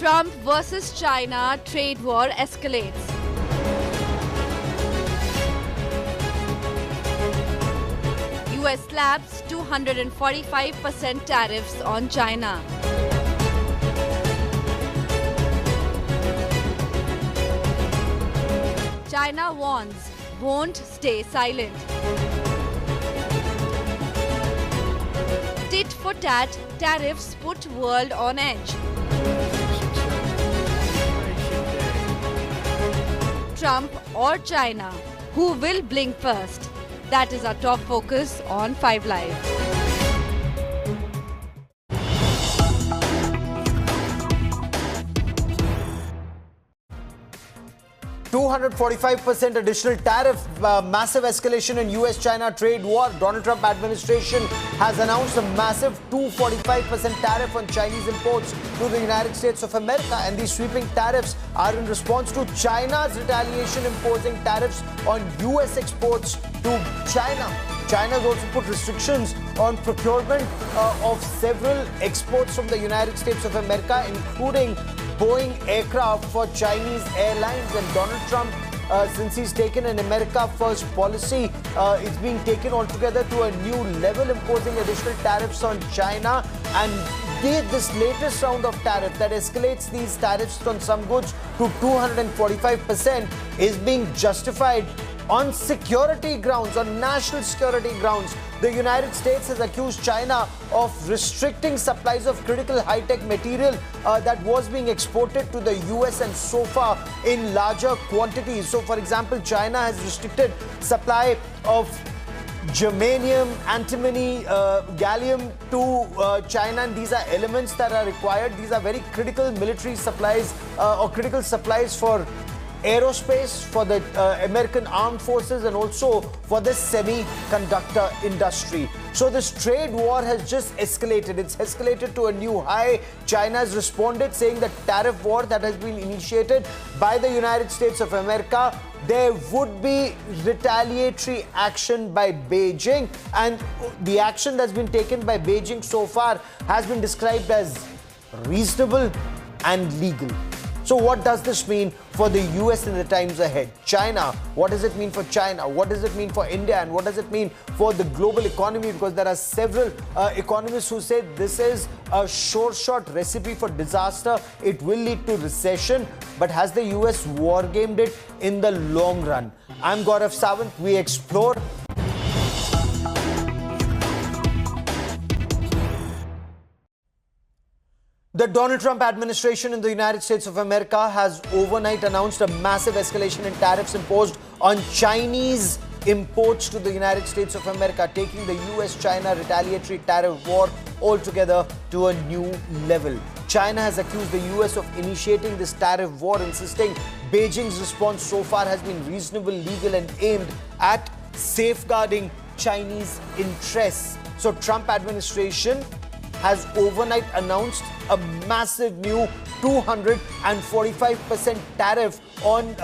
Trump versus China trade war escalates. US slabs 245% tariffs on China. China warns, won't stay silent. Tit-for-tat, tariffs put world on edge. Trump or China, who will blink first? That is our top focus on 5 Live. 245% additional tariff, massive escalation in US-China trade war. Donald Trump administration has announced a massive 245% tariff on Chinese imports to the United States of America. And these sweeping tariffs are in response to China's retaliation, imposing tariffs on US exports to China. China has also put restrictions on procurement of several exports from the United States of America, including Boeing aircraft for Chinese airlines. And Donald Trump, since he's taken an America First policy, it's being taken altogether to a new level, imposing additional tariffs on China. And this latest round of tariff that escalates these tariffs on some goods to 245% is being justified on security grounds, on national security grounds. The United States has accused China of restricting supplies of critical high-tech material that was being exported to the US, and so far in larger quantities. So, for example, China has restricted supply of germanium, antimony, gallium to China, and these are elements that are required. These are very critical military supplies or critical supplies for aerospace, for the American armed forces, and also for the semiconductor industry. So this trade war has just escalated. It's escalated to a new high. China has responded, saying that tariff war that has been initiated by the United States of America, there would be retaliatory action by Beijing. And the action that's been taken by Beijing so far has been described as reasonable and legal. So what does this mean for the US in the times ahead? China, what does it mean for China? What does it mean for India? And what does it mean for the global economy? Because there are several economists who say this is a sure-shot recipe for disaster. It will lead to recession. But has the US war-gamed it in the long run? I'm Gaurav Sawant. We explore. The Donald Trump administration in the United States of America has overnight announced a massive escalation in tariffs imposed on Chinese imports to the United States of America, taking the US-China retaliatory tariff war altogether to a new level. China has accused the US of initiating this tariff war, insisting Beijing's response so far has been reasonable, legal, and aimed at safeguarding Chinese interests. So Trump administration has overnight announced a massive new 245% tariff on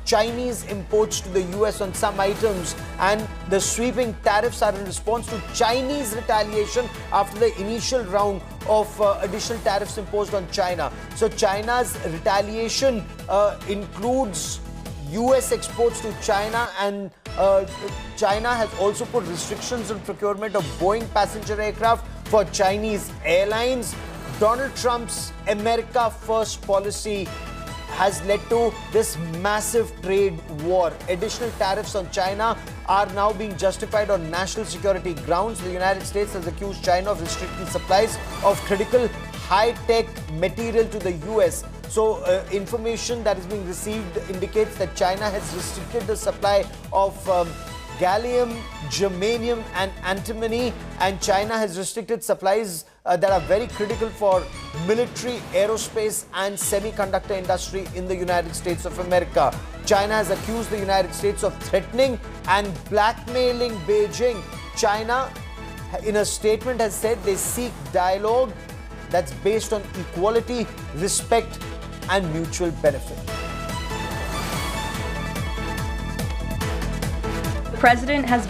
Chinese imports to the US on some items, and the sweeping tariffs are in response to Chinese retaliation after the initial round of additional tariffs imposed on China. So China's retaliation includes US exports to China, and China has also put restrictions on procurement of Boeing passenger aircraft for Chinese airlines. Donald Trump's America First policy has led to this massive trade war. Additional tariffs on China are now being justified on national security grounds. The United States has accused China of restricting supplies of critical high-tech material to the US. So information that is being received indicates that China has restricted the supply of gallium, germanium, and antimony, and China has restricted supplies that are very critical for military, aerospace, and semiconductor industry in the United States of America. China has accused the United States of threatening and blackmailing Beijing. China, in a statement, has said they seek dialogue that's based on equality, respect, and mutual benefit. president has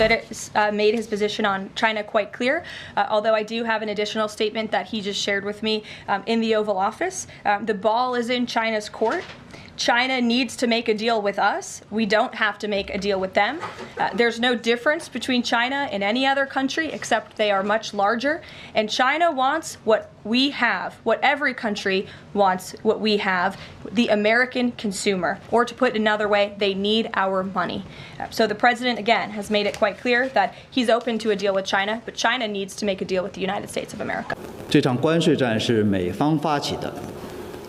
made his position on China quite clear, although I do have an additional statement that he just shared with me in the Oval Office. The ball is in China's court. China needs to make a deal with us. We don't have to make a deal with them. There's no difference between China and any other country except they are much larger. And China wants what we have, what every country wants, what we have, the American consumer. Or to put it another way, they need our money. So the president, again, has made it quite clear that he's open to a deal with China, but China needs to make a deal with the United States of America. 这场关税战是美方发起的。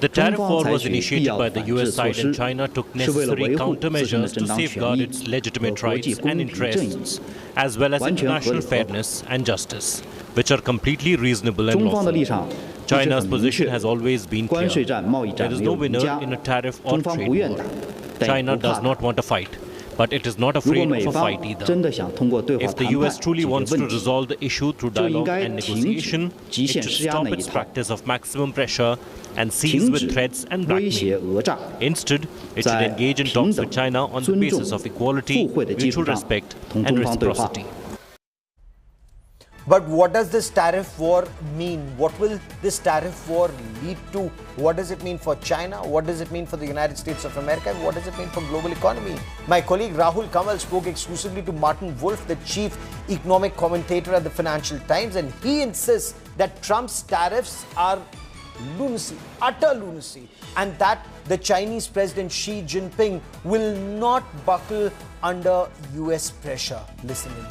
The tariff war was initiated by the US side, and China took necessary countermeasures to safeguard its legitimate rights and interests, as well as international fairness and justice, which are completely reasonable and lawful. China's position has always been clear. There is no winner in a tariff or trade war. China does not want a fight, but it is not afraid of a fight either. If the US truly wants to resolve the issue through dialogue and negotiation, it should stop its practice of maximum pressure and cease with threats and blackmail. Instead, it should engage in talks with China on the basis of equality, mutual respect and reciprocity. But what does this tariff war mean? What will this tariff war lead to? What does it mean for China? What does it mean for the United States of America? And what does it mean for global economy? My colleague Rahul Kamal spoke exclusively to Martin Wolf, the chief economic commentator at the Financial Times, and he insists that Trump's tariffs are lunacy, utter lunacy, and that the Chinese President Xi Jinping will not buckle under US pressure. Listen in.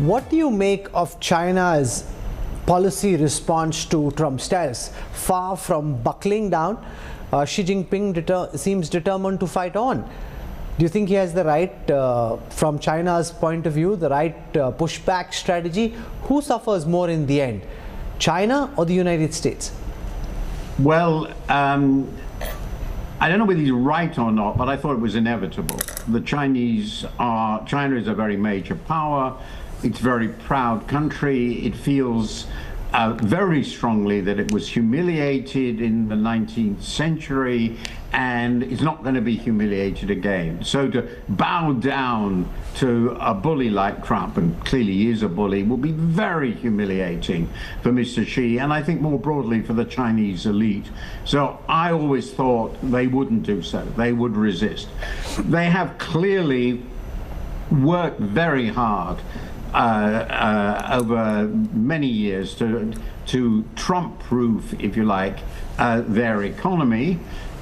What do you make of China's policy response to Trump's tariffs? Far from buckling down, Xi Jinping seems determined to fight on. Do you think he has the right, from China's point of view, the right pushback strategy? Who suffers more in the end, China or the United States? Well, I don't know whether he's right or not, but I thought it was inevitable. China is a very major power. It's a very proud country. It feels very strongly that it was humiliated in the 19th century and it's not going to be humiliated again. So to bow down to a bully like Trump, and clearly he is a bully, will be very humiliating for Mr. Xi, and I think more broadly for the Chinese elite. So I always thought they wouldn't do so. They would resist. They have clearly worked very hard over many years to Trump-proof, if you like, their economy,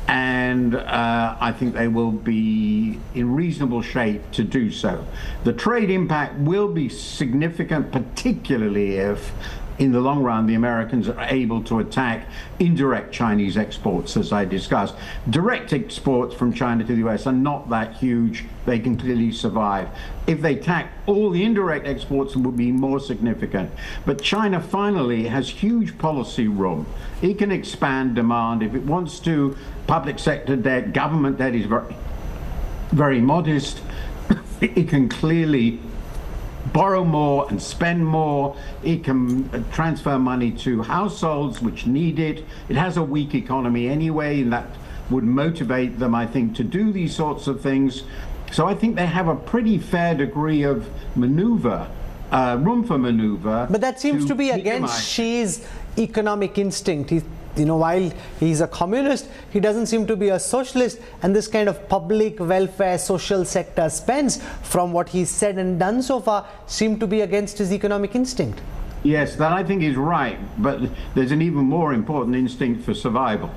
and I think they will be in reasonable shape to do so. The trade impact will be significant, particularly if in the long run the Americans are able to attack indirect Chinese exports, as I discussed. Direct exports from China to the US are not that huge. They can clearly survive. If they attack all the indirect exports, it would be more significant. But China finally has huge policy room. It can expand demand if it wants to. Public sector debt, government debt is very, very modest. It can clearly borrow more and spend more. It can transfer money to households which need it. It has a weak economy anyway, and that would motivate them, I think, to do these sorts of things. So I think they have a pretty fair degree of maneuver, room for maneuver. But that seems to be against Xi's economic instinct. While he's a communist, he doesn't seem to be a socialist, and this kind of public welfare, social sector spends, from what he's said and done so far, seem to be against his economic instinct. Yes, that I think is right, but there's an even more important instinct for survival.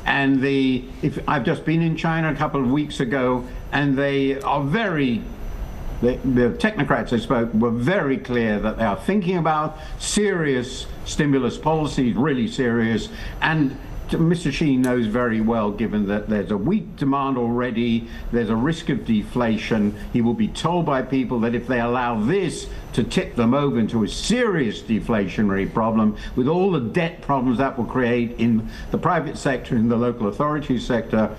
And I've just been in China a couple of weeks ago, and they are the technocrats I spoke were very clear that they are thinking about serious stimulus policies, really serious, and Mr. Xi knows very well, given that there's a weak demand already, there's a risk of deflation. He will be told by people that if they allow this to tip them over into a serious deflationary problem, with all the debt problems that will create in the private sector, in the local authority sector,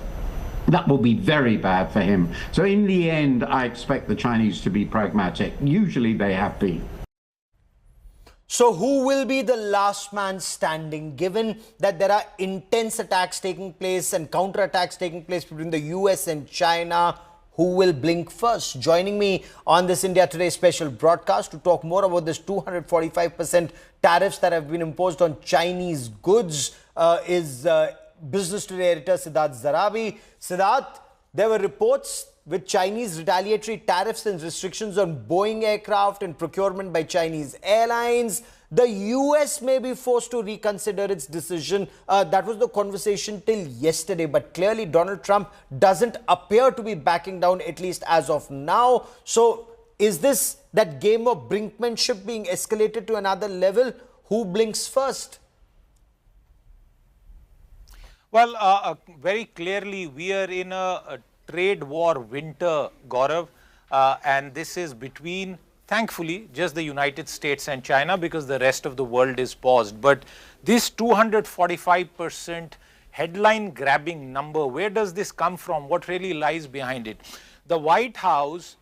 that will be very bad for him. So in the end, I expect the Chinese to be pragmatic. Usually they have been. So who will be the last man standing, given that there are intense attacks taking place and counterattacks taking place between the US and China? who will blink first? Joining me on this India Today special broadcast to talk more about this 245% tariffs that have been imposed on Chinese goods is Business Today editor Siddharth Zarabi. Siddharth, there were reports with Chinese retaliatory tariffs and restrictions on Boeing aircraft and procurement by Chinese airlines. The US may be forced to reconsider its decision. That was the conversation till yesterday. But clearly, Donald Trump doesn't appear to be backing down, at least as of now. So is this that game of brinkmanship being escalated to another level? Who blinks first? Well, very clearly, we are in a trade war winter, Gaurav, and this is between, thankfully, just the United States and China, because the rest of the world is paused. But this 245% headline grabbing number, where does this come from? What really lies behind it? The White House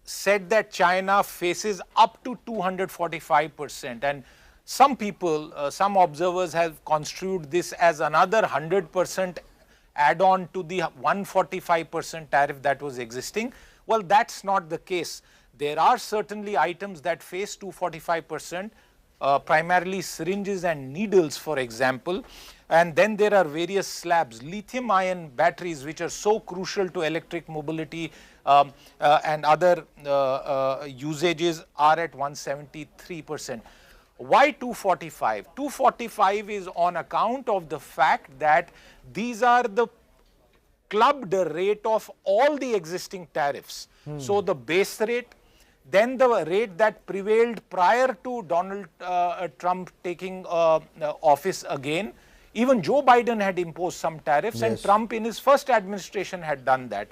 said that China faces up to 245%, and some people, some observers have construed this as another 100% add-on to the 145% tariff that was existing. Well, that's not the case. There are certainly items that face 245%, primarily syringes and needles, for example. And then there are various slabs, lithium-ion batteries, which are so crucial to electric mobility and other usages, are at 173%. Why 245? 245 is on account of the fact that these are the clubbed rate of all the existing tariffs. So the base rate, then the rate that prevailed prior to Donald Trump taking office again. Even Joe Biden had imposed some tariffs, and Trump in his first administration had done that.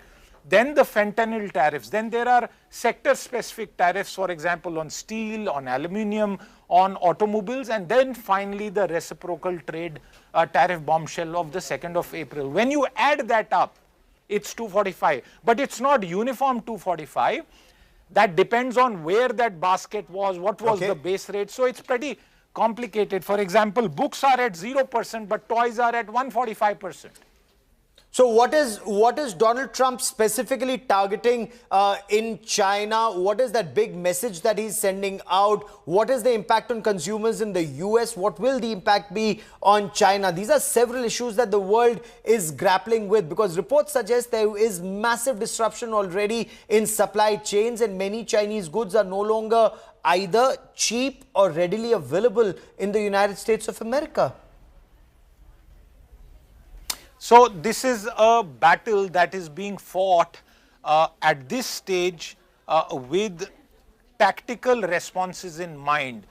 Then the fentanyl tariffs. Then there are sector-specific tariffs, for example, on steel, on aluminium, on automobiles, and then finally the reciprocal trade tariff bombshell of the 2nd of April. When you add that up, it's 245. But it's not uniform 245. That depends on where that basket was, what was the base rate. So it's pretty complicated. For example, books are at 0%, but toys are at 145%. So what is Donald Trump specifically targeting in China? What is that big message that he's sending out? What is the impact on consumers in the US? What will the impact be on China? These are several issues that the world is grappling with, because reports suggest there is massive disruption already in supply chains, and many Chinese goods are no longer either cheap or readily available in the United States of America. So this is a battle that is being fought at this stage with tactical responses in mind.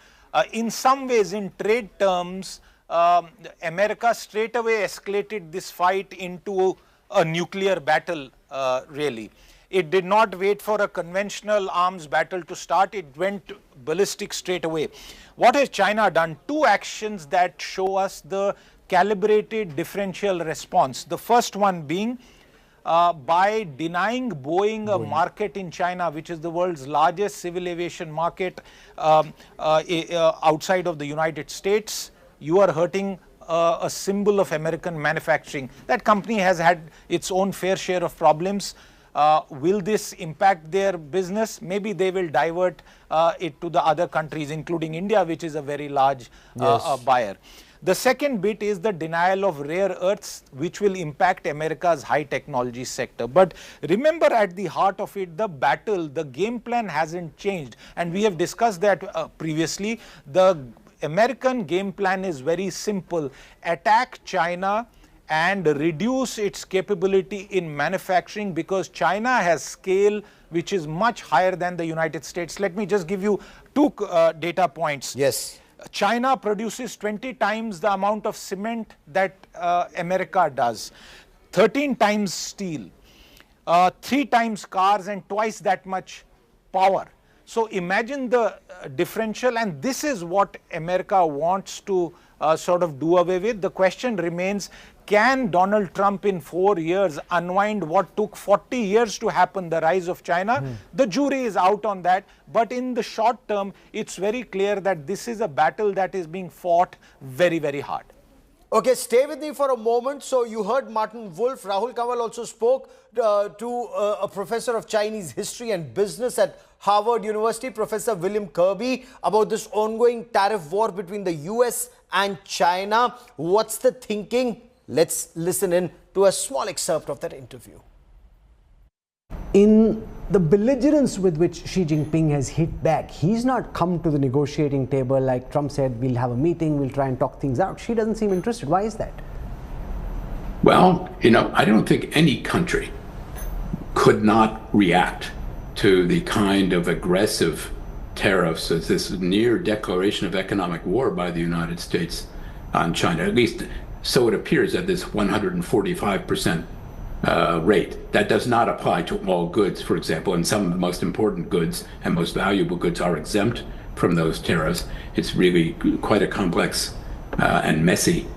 In some ways, in trade terms, America straight away escalated this fight into a nuclear battle, really. It did not wait for a conventional arms battle to start. It went ballistic straight away. What has China done? Two actions that show us the calibrated differential response. The first one being by denying Boeing a market in China, which is the world's largest civil aviation market outside of the United States. You are hurting a symbol of American manufacturing. That company has had its own fair share of problems. Will this impact their business? Maybe they will divert it to the other countries, including India, which is a very large buyer. The second bit is the denial of rare earths, which will impact America's high technology sector. But remember, at the heart of it, the battle, the game plan hasn't changed. And we have discussed that previously. The American game plan is very simple. Attack China and reduce its capability in manufacturing, because China has scale which is much higher than the United States. Let me just give you two data points. Yes. China produces 20 times the amount of cement that America does, 13 times steel, 3 times cars, and twice that much power. So imagine the differential, and this is what America wants to sort of do away with. The question remains, can Donald Trump in 4 years unwind what took 40 years to happen, the rise of China? The jury is out on that. But in the short term, it's very clear that this is a battle that is being fought very, very hard. Okay, stay with me for a moment. So you heard Martin Wolf. Rahul Kanwal also spoke to a professor of Chinese history and business at Harvard University, Professor William Kirby, about this ongoing tariff war between the US and China. What's the thinking? Let's listen in to a small excerpt of that interview. In the belligerence with which Xi Jinping has hit back, he's not come to the negotiating table like Trump said, we'll have a meeting, we'll try and talk things out. Xi doesn't seem interested. Why is that? Well, I don't think any country could not react to the kind of aggressive tariffs as this near declaration of economic war by the United States on China, at least so it appears at this 145% rate. That does not apply to all goods, for example, and some of the most important goods and most valuable goods are exempt from those tariffs. It's really quite a complex and messy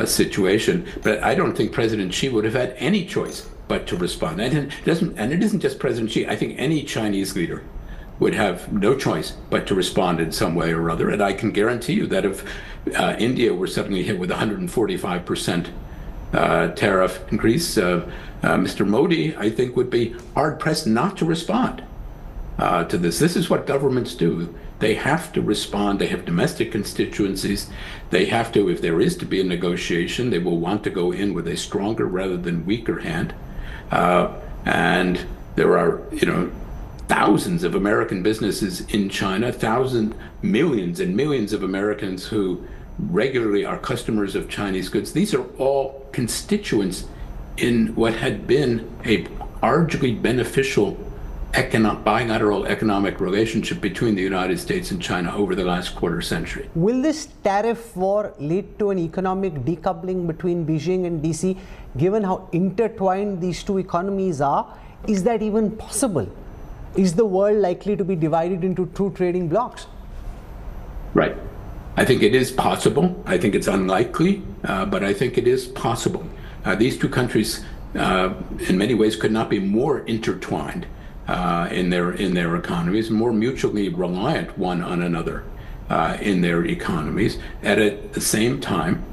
situation. But I don't think President Xi would have had any choice but to respond. And it isn't just President Xi. I think any Chinese leader would have no choice but to respond in some way or other. And I can guarantee you that if India were suddenly hit with 145% tariff increase, Mr. Modi, I think, would be hard-pressed not to respond to this. This is what governments do. They have to respond. They have domestic constituencies. They have to, if there is to be a negotiation, they will want to go in with a stronger rather than weaker hand. And there are, thousands of American businesses in China, millions and millions of Americans who regularly are customers of Chinese goods. These are all constituents in what had been a largely beneficial bilateral economic relationship between the United States and China over the last quarter century. Will this tariff war lead to an economic decoupling between Beijing and DC, given how intertwined these two economies are? Is that even possible? Is the world likely to be divided into two trading blocs? Right. I think it is possible. I think it's unlikely, but I think it is possible. These two countries, in many ways, could not be more intertwined in their economies, more mutually reliant one on another in their economies. At the same time,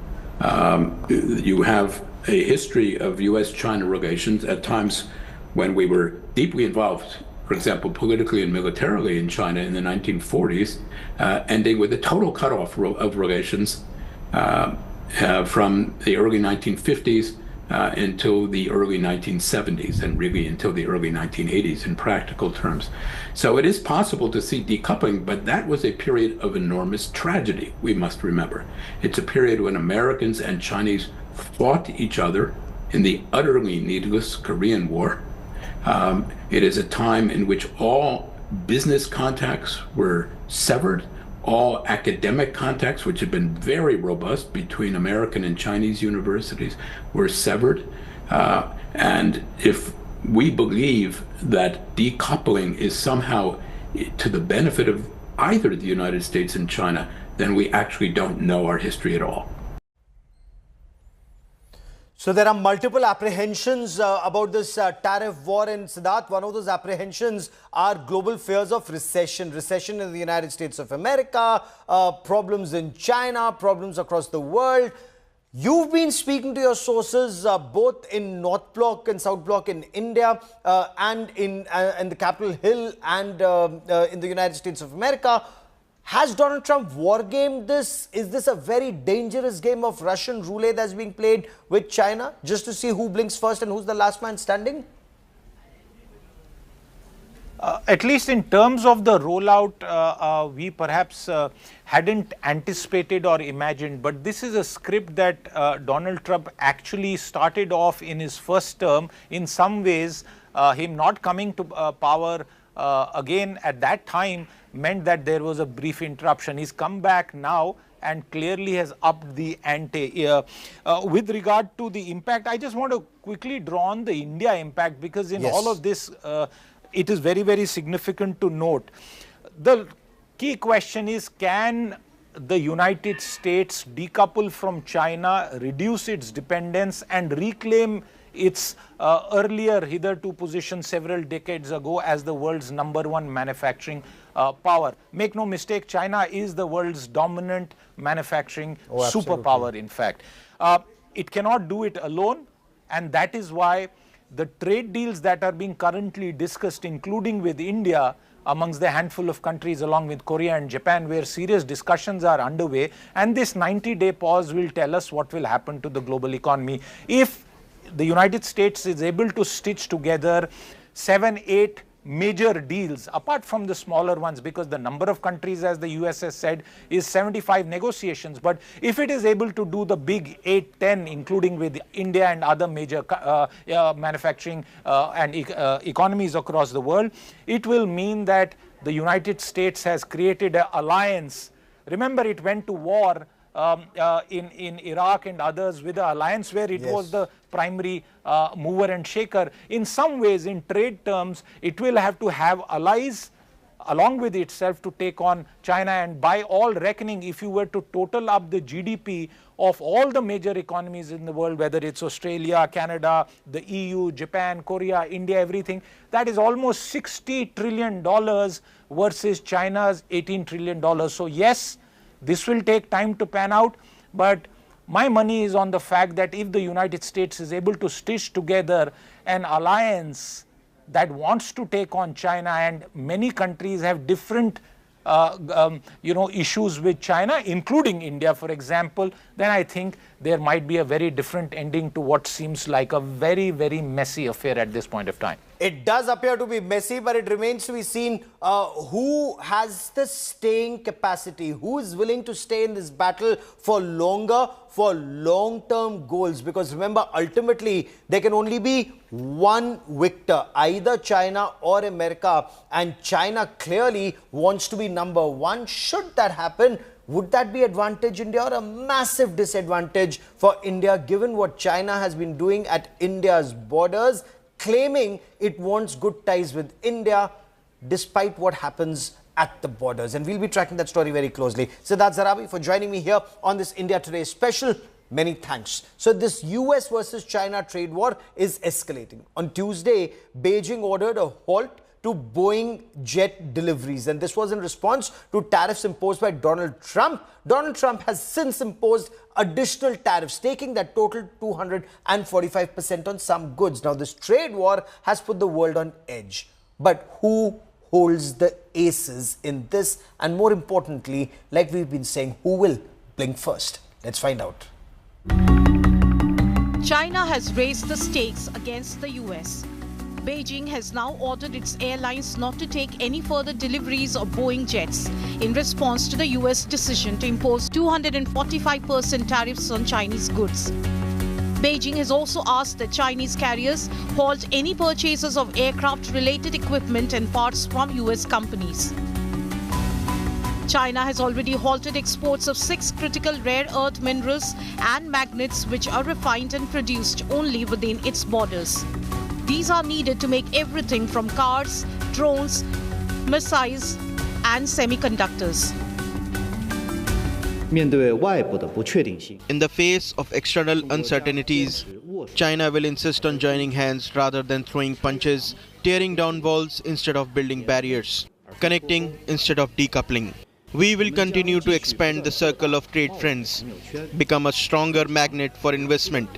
you have a history of U.S.-China relations at times when we were deeply involved, for example, politically and militarily in China in the 1940s, ending with a total cutoff of relations from the early 1950s until the early 1970s, and really until the early 1980s in practical terms. So it is possible to see decoupling, but that was a period of enormous tragedy, we must remember. It's a period when Americans and Chinese fought each other in the utterly needless Korean War. It is a time in which all business contacts were severed, all academic contacts, which had been very robust between American and Chinese universities, were severed. And if we believe that decoupling is somehow to the benefit of either the United States and China, then we actually don't know our history at all. So there are multiple apprehensions about this tariff war in Siddharth. One of those apprehensions are global fears of recession in the United States of America, problems in China, problems across the world. You've been speaking to your sources both in North Block and South Block in India and in the Capitol Hill and in the United States of America. Has Donald Trump wargamed this? Is this a very dangerous game of Russian roulette that's being played with China just to see who blinks first and who's the last man standing? At least in terms of the rollout, we perhaps hadn't anticipated or imagined, but this is a script that Donald Trump actually started off in his first term. In some ways, him not coming to power again at that time meant that there was a brief interruption. He's come back now and clearly has upped the ante. With regard to the impact, I just want to quickly draw on the India impact, because in all of this, it is very, very significant to note. The key question is, can the United States decouple from China, reduce its dependence and reclaim its earlier hitherto position several decades ago as the world's #1 manufacturing power? Make no mistake, China is the world's dominant manufacturing superpower, in fact. It cannot do it alone, and that is why the trade deals that are being currently discussed, including with India, amongst the handful of countries along with Korea and Japan, where serious discussions are underway, and this 90-day pause will tell us what will happen to the global economy. If the United States is able to stitch together 7-8 major deals, apart from the smaller ones, because the number of countries, as the US has said, is 75 negotiations. But if it is able to do the big 8-10, including with India and other major manufacturing and economies across the world, it will mean that the United States has created an alliance. Remember, it went to war in Iraq and others with an alliance where it was the primary mover and shaker. In some ways, in trade terms, it will have to have allies along with itself to take on China. And by all reckoning, if you were to total up the GDP of all the major economies in the world, whether it's Australia, Canada, the EU, Japan, Korea, India, everything, that is almost $60 trillion versus China's $18 trillion. So yes, this will take time to pan out, but my money is on the fact that if the United States is able to stitch together an alliance that wants to take on China, and many countries have different issues with China, including India, for example, then I think there might be a very different ending to what seems like a very, very messy affair at this point of time. It does appear to be messy, but it remains to be seen who has the staying capacity, who is willing to stay in this battle for longer, for long-term goals. Because remember, ultimately, there can only be one victor, either China or America. And China clearly wants to be number one. Should that happen, would that be advantage India or a massive disadvantage for India, given what China has been doing at India's borders, claiming it wants good ties with India despite what happens at the borders? And we'll be tracking that story very closely. Siddharth Zarabi for joining me here on this India Today special. Many thanks. So this US versus China trade war is escalating. On Tuesday, Beijing ordered a halt to Boeing jet deliveries, and this was in response to tariffs imposed by Donald Trump. Donald Trump has since imposed additional tariffs, taking that total 245% on some goods. Now, this trade war has put the world on edge. But who holds the aces in this? And more importantly, like we've been saying, who will blink first? Let's find out. China has raised the stakes against the US. Beijing has now ordered its airlines not to take any further deliveries of Boeing jets in response to the US decision to impose 245% tariffs on Chinese goods. Beijing has also asked that Chinese carriers halt any purchases of aircraft-related equipment and parts from US companies. China has already halted exports of 6 critical rare earth minerals and magnets which are refined and produced only within its borders. These are needed to make everything from cars, drones, missiles, and semiconductors. In the face of external uncertainties, China will insist on joining hands rather than throwing punches, tearing down walls instead of building barriers, connecting instead of decoupling. We will continue to expand the circle of trade friends, become a stronger magnet for investment,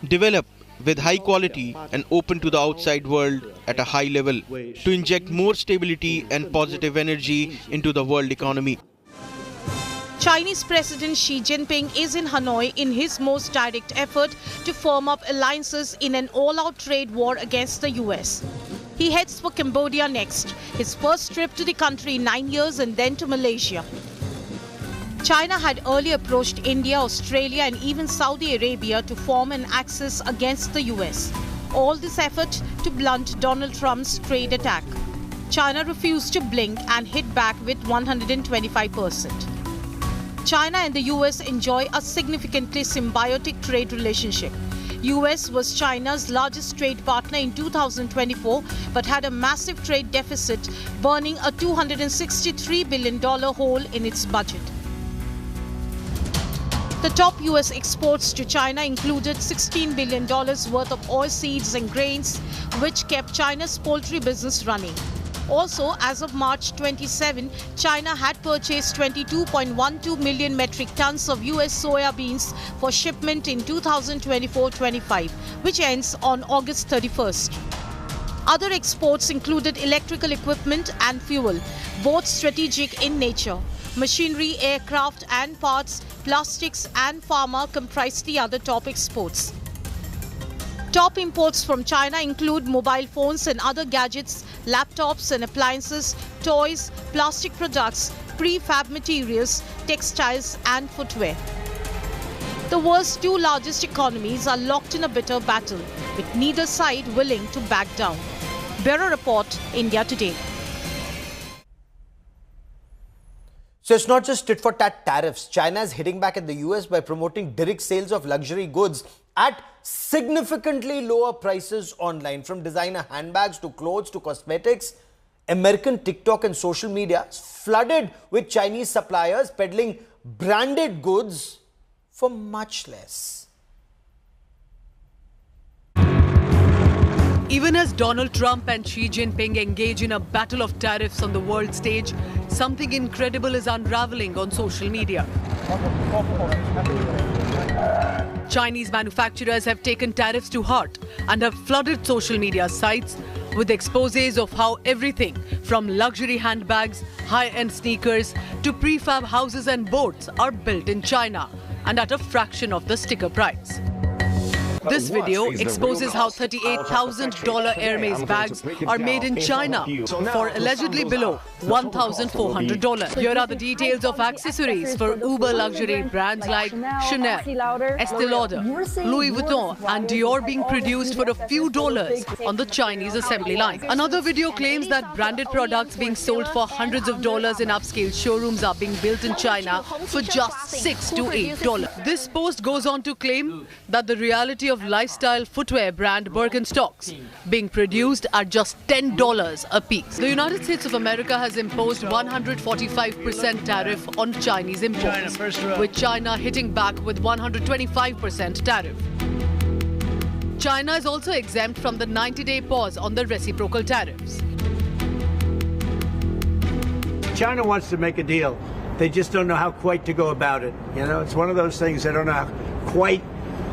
develop with high quality and open to the outside world at a high level to inject more stability and positive energy into the world economy. Chinese President Xi Jinping is in Hanoi in his most direct effort to firm up alliances in an all-out trade war against the US. He heads for Cambodia next, his first trip to the country in 9 years, and then to Malaysia. China had earlier approached India, Australia and even Saudi Arabia to form an axis against the US. All this effort to blunt Donald Trump's trade attack. China refused to blink and hit back with 125%. China and the US enjoy a significantly symbiotic trade relationship. US was China's largest trade partner in 2024 but had a massive trade deficit, burning a $263 billion hole in its budget. The top US exports to China included $16 billion worth of oilseeds and grains, which kept China's poultry business running. Also, as of March 27, China had purchased 22.12 million metric tons of US soya beans for shipment in 2024-25, which ends on August 31st. Other exports included electrical equipment and fuel, both strategic in nature. Machinery, aircraft and parts, plastics and pharma comprise the other top exports. Top imports from China include mobile phones and other gadgets, laptops and appliances, toys, plastic products, prefab materials, textiles and footwear. The world's two largest economies are locked in a bitter battle, with neither side willing to back down. Bureau Report, India Today. So it's not just tit-for-tat tariffs. China is hitting back at the US by promoting direct sales of luxury goods at significantly lower prices online. From designer handbags to clothes to cosmetics, American TikTok and social media is flooded with Chinese suppliers peddling branded goods for much less. Even as Donald Trump and Xi Jinping engage in a battle of tariffs on the world stage, something incredible is unraveling on social media. Chinese manufacturers have taken tariffs to heart and have flooded social media sites with exposés of how everything from luxury handbags, high-end sneakers to prefab houses and boats are built in China and at a fraction of the sticker price. This video exposes how $38,000 Hermes bags are made in China for allegedly below $1,400. Here are the details of accessories for uber luxury brands like Chanel, Estée Lauder, Louis Vuitton and Dior being produced for a few dollars on the Chinese assembly line. Another video claims that branded products being sold for hundreds of dollars in upscale showrooms are being built in China for just $6 to $8. This post goes on to claim that the reality of lifestyle footwear brand Birkenstocks being produced at just $10 a piece. The United States of America has imposed 145% tariff on Chinese imports, with China hitting back with 125% tariff. China is also exempt from the 90-day pause on the reciprocal tariffs. China wants to make a deal. They just don't know how quite to go about it. You know, it's one of those things they don't know how quite.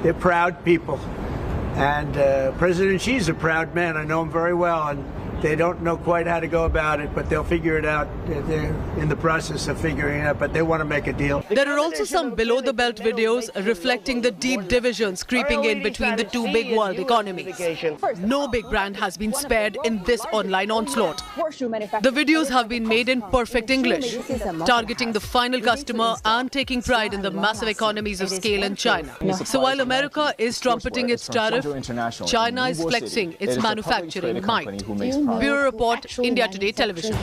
They're proud people, and President Xi's a proud man. I know him very well, and they don't know quite how to go about it, but they'll figure it out. They're in the process of figuring it out, but they want to make a deal. There are also some below-the-belt videos reflecting the deep divisions creeping in between the two big world economies. No big brand has been spared in this online onslaught. The videos have been made in perfect English, targeting the final customer and taking pride in the massive economies of scale in China. So while America is trumpeting its tariff, China is flexing its manufacturing might. Bureau Report, India Today Television.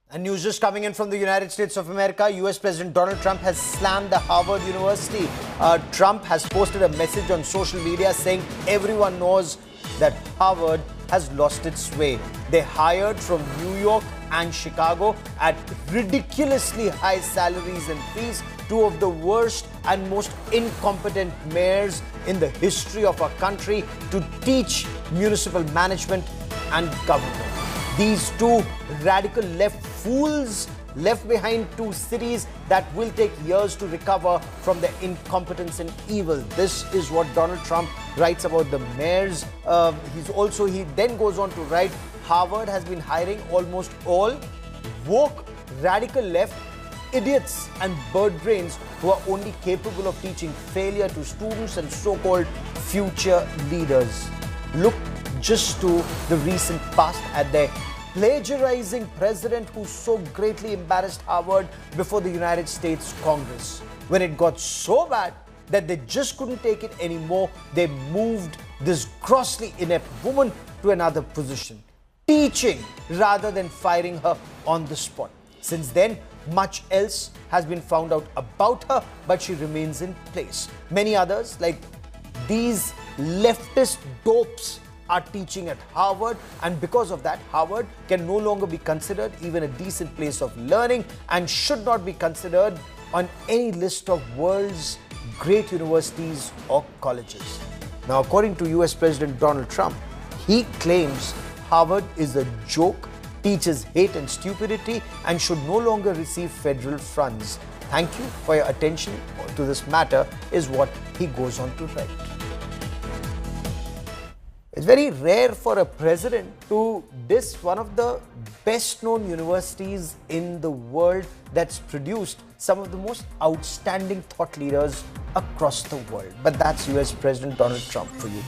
And news just coming in from the United States of America. US President Donald Trump has slammed the Harvard University. Trump has posted a message on social media saying everyone knows that Harvard has lost its way. They hired from New York and Chicago at ridiculously high salaries and fees two of the worst and most incompetent mayors in the history of our country to teach municipal management and government. These two radical left fools left behind two cities that will take years to recover from their incompetence and evil. This is what Donald Trump writes about the mayors. He then goes on to write, Harvard has been hiring almost all woke, radical left idiots and bird brains who are only capable of teaching failure to students and so-called future leaders. Look just to the recent past at their plagiarizing president who so greatly embarrassed Harvard before the United States Congress. When it got so bad that they just couldn't take it anymore, they moved this grossly inept woman to another position, teaching rather than firing her on the spot. Since then, much else has been found out about her, but she remains in place. Many others, like these leftist dopes, are teaching at Harvard, and because of that, Harvard can no longer be considered even a decent place of learning and should not be considered on any list of world's great universities or colleges. Now, according to US President Donald Trump, he claims Harvard is a joke, teaches hate and stupidity, and should no longer receive federal funds. Thank you for your attention to this matter, is what he goes on to write. It's very rare for a president to diss one of the best known universities in the world that's produced some of the most outstanding thought leaders across the world. But that's US President Donald Trump for you.